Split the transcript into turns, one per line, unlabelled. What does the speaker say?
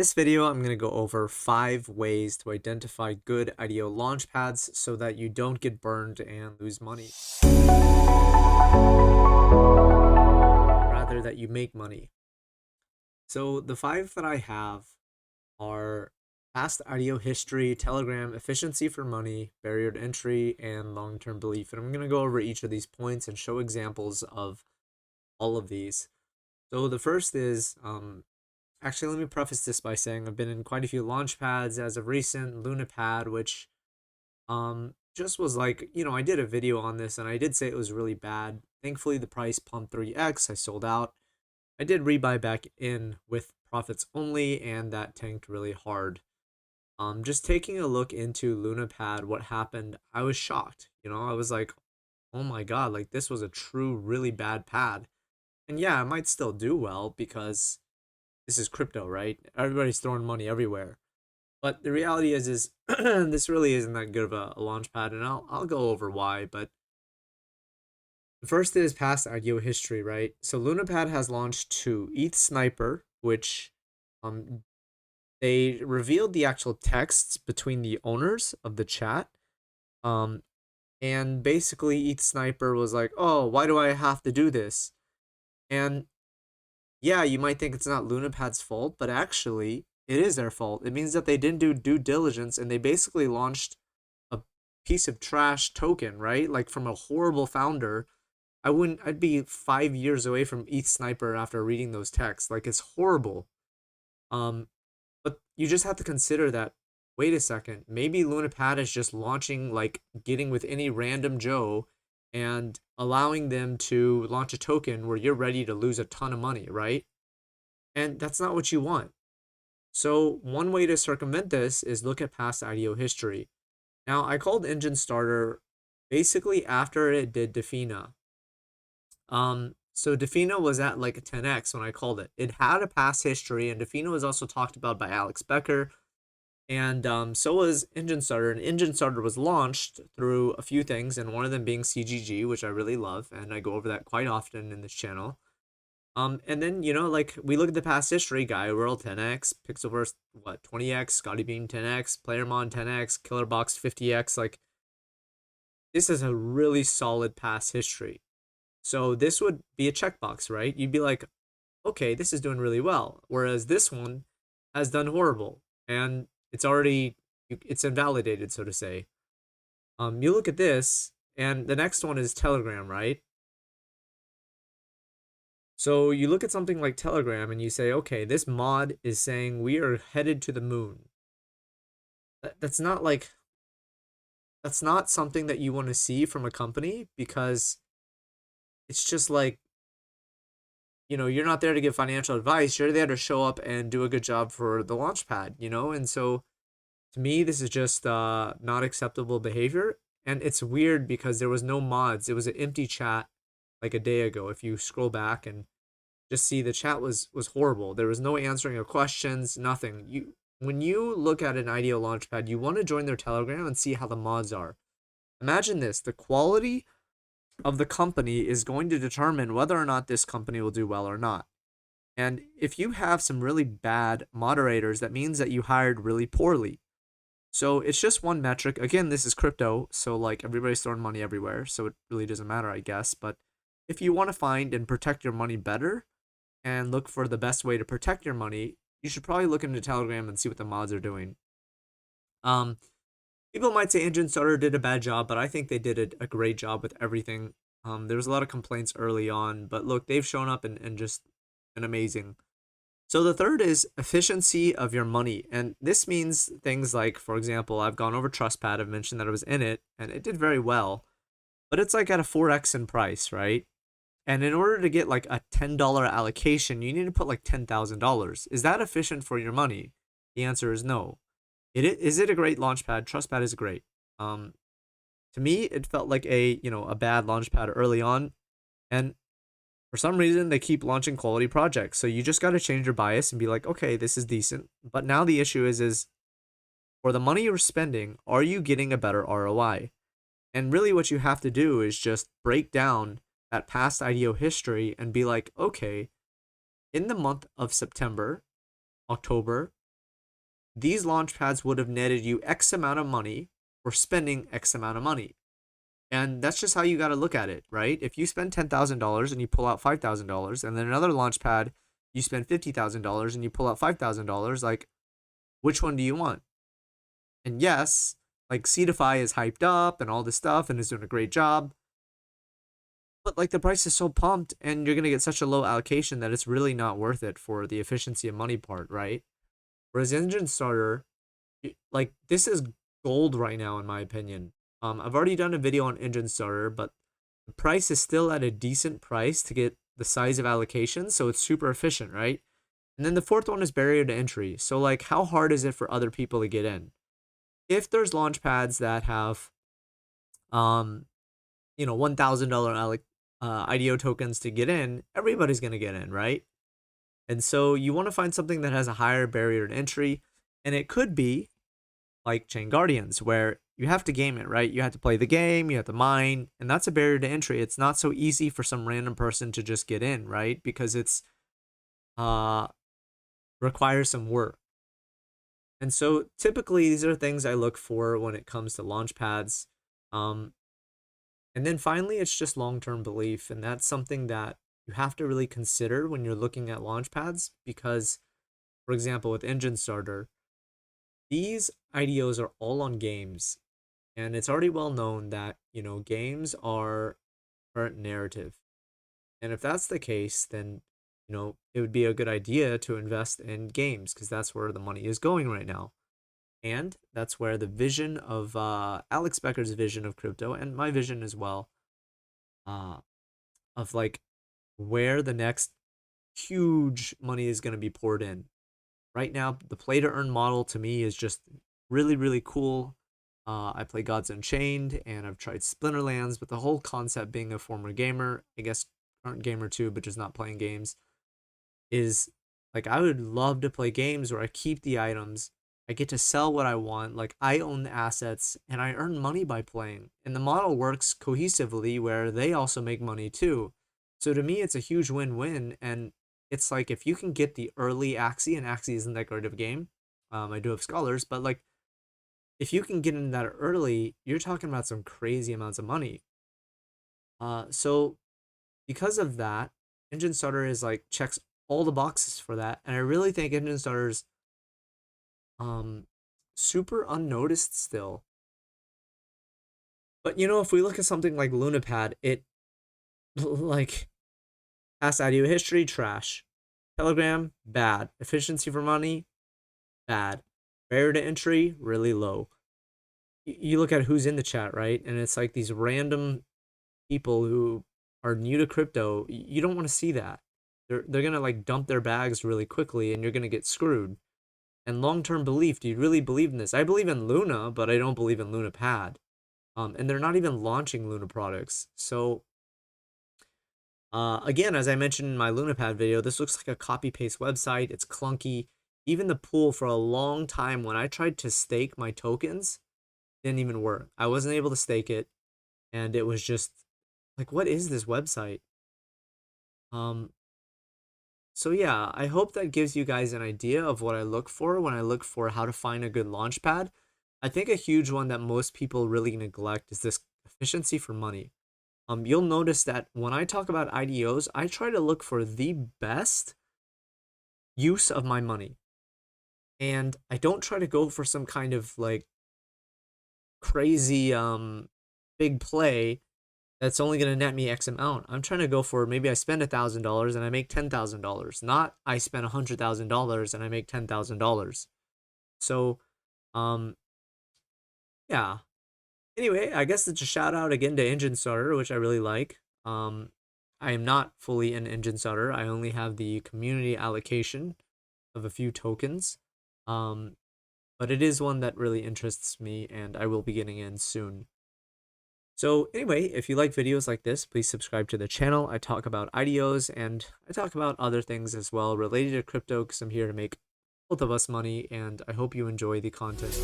This video, I'm going to go over 5 ways to identify good IDO launchpads so that you don't get burned and lose money. Rather, that you make money. So the 5 that I have are past IDO history, Telegram, efficiency for money, barrier to entry, and long-term belief. And I'm going to go over each of these points and show examples of all of these. So the first is, actually, let me preface this by saying I've been in quite a few launchpads as of recent. Launchpad, which just was like, I did a video on this and I did say it was really bad. Thankfully, the price pumped 3x. I sold out. I did rebuy back in with profits only, and that tanked really hard. Just taking a look into Launchpad, what happened, I was shocked. I was like, oh my god, like this was a true, really bad pad. And yeah, I might still do well because this is crypto, right? Everybody's throwing money everywhere. But the reality is this really isn't that good of a launch pad, and I'll go over why. But the first is past IDO history, right? So Launchpad has launched 2, ETH Sniper, which they revealed the actual texts between the owners of the chat. And basically ETH Sniper was like, oh, why do I have to do this? And yeah, you might think it's not Launchpad's fault, but actually, it is their fault. It means that they didn't do due diligence, and they basically launched a piece of trash token, right? Like from a horrible founder. I'd be 5 years away from ETH Sniper after reading those texts. Like, it's horrible. But you just have to consider that, wait a second, maybe Launchpad is just launching, like, getting with any random Joe and allowing them to launch a token where you're ready to lose a ton of money, right? And that's not what you want. So one way to circumvent this is look at past IDO history. Now, I called Enjinstarter basically after it did Defina. So Defina was at like a 10x when I called it. It had a past history, and Defina was also talked about by Alex Becker. And so was Enjinstarter, and Enjinstarter was launched through a few things, and one of them being CGG, which I really love, and I go over that quite often in this channel. And then, like, we look at the past history, Gaia World 10x, Pixelverse, 20x, Scotty Bean 10x, Playermon 10x, Killerbox 50x, like, this is a really solid past history. So this would be a checkbox, right? You'd be like, okay, this is doing really well, whereas this one has done horrible, and it's invalidated, so to say. You look at this, and the next one is Telegram, right? So you look at something like Telegram and you say, okay, this mod is saying we are headed to the moon. That's not something that you want to see from a company, because it's just like, you're not there to give financial advice. You're there to show up and do a good job for the launchpad, And so to me, this is just not acceptable behavior. And it's weird because there was no mods. It was an empty chat like a day ago. If you scroll back and just see, the chat was horrible. There was no answering of questions, nothing. When you look at an IDO launchpad, you want to join their Telegram and see how the mods are. Imagine this, the quality of the company is going to determine whether or not this company will do well or not. And if you have some really bad moderators, that means that you hired really poorly. So it's just one metric. Again, this is crypto, so like everybody's throwing money everywhere, so it really doesn't matter, I guess. But if you want to find and protect your money better and look for the best way to protect your money, you should probably look into Telegram and see what the mods are doing. People might say Enjinstarter did a bad job, but I think they did a great job with everything. There was a lot of complaints early on, but look, they've shown up and just been amazing. So the third is efficiency of your money. And this means things like, for example, I've gone over TrustPad. I've mentioned that I was in it, and it did very well. But it's like at a 4x in price, right? And in order to get like a $10 allocation, you need to put like $10,000. Is that efficient for your money? The answer is no. Is it a great launchpad? TrustPad is great. To me, it felt like a bad launchpad early on, and for some reason they keep launching quality projects. So you just got to change your bias and be like, okay, this is decent. But now the issue is for the money you're spending, are you getting a better ROI? And really what you have to do is just break down that past IDO history and be like, okay, in the month of September, October, these launch pads would have netted you X amount of money for spending X amount of money. And that's just how you got to look at it, right? If you spend $10,000 and you pull out $5,000, and then another launch pad, you spend $50,000 and you pull out $5,000, like, which one do you want? And yes, like, Seedify is hyped up and all this stuff and is doing a great job. But like, the price is so pumped and you're going to get such a low allocation that it's really not worth it for the efficiency of money part, right? Whereas Enjinstarter, like, this is gold right now, in my opinion. I've already done a video on Enjinstarter, but the price is still at a decent price to get the size of allocation, so it's super efficient, right? And then the fourth one is barrier to entry. So like, how hard is it for other people to get in? If there's launch pads that have, $1,000 IDO tokens to get in, everybody's gonna get in, right? And so you want to find something that has a higher barrier to entry, and it could be like Chain Guardians, where you have to game it, right? You have to play the game, you have to mine, and that's a barrier to entry. It's not so easy for some random person to just get in, right? Because it's requires some work. And so typically these are things I look for when it comes to launch pads. And then finally, it's just long-term belief, and that's something that you have to really consider when you're looking at launch pads, because, for example, with Enjinstarter, these IDOs are all on games, and it's already well known that, games are current narrative. And if that's the case, then, it would be a good idea to invest in games, because that's where the money is going right now. And that's where the vision of Alex Becker's vision of crypto, and my vision as well, of like where the next huge money is going to be poured in. Right now, the play to earn model to me is just really, really cool. I play Gods Unchained, and I've tried Splinterlands, but the whole concept, being a former gamer, I guess current gamer too, but just not playing games, is like, I would love to play games where I keep the items, I get to sell what I want, like I own the assets, and I earn money by playing. And the model works cohesively where they also make money too. So to me, it's a huge win-win, and it's like, if you can get the early Axie, and Axie isn't that great of a game, I do have Scholars, but like, if you can get in that early, you're talking about some crazy amounts of money. So because of that, Enjinstarter is like, checks all the boxes for that, and I really think Enjinstarter's super unnoticed still. But if we look at something like Launchpad, it like, past IDO history, trash. Telegram, bad. Efficiency for money, bad. Barrier to entry, really low. You look at who's in the chat, right? And it's like these random people who are new to crypto. You don't want to see that. They're gonna like dump their bags really quickly, and you're gonna get screwed. And long-term belief, do you really believe in this? I believe in Luna, but I don't believe in Launchpad. And they're not even launching Luna products. So again, as I mentioned in my Launchpad video, this looks like a copy-paste website. It's clunky. Even the pool, for a long time, when I tried to stake my tokens, didn't even work. I wasn't able to stake it, and it was just like, what is this website? So yeah, I hope that gives you guys an idea of what I look for when I look for how to find a good launch pad. I think a huge one that most people really neglect is this efficiency for money. You'll notice that when I talk about IDOs, I try to look for the best use of my money. And I don't try to go for some kind of like crazy big play that's only going to net me X amount. I'm trying to go for, maybe I spend $1,000 and I make $10,000, not I spend $100,000 and I make $10,000. So, yeah. Anyway, I guess it's a shout out again to Enjinstarter, which I really like. I am not fully in Enjinstarter. I only have the community allocation of a few tokens. But it is one that really interests me, and I will be getting in soon. So anyway, if you like videos like this, please subscribe to the channel. I talk about IDOs, and I talk about other things as well related to crypto, because I'm here to make both of us money, and I hope you enjoy the content.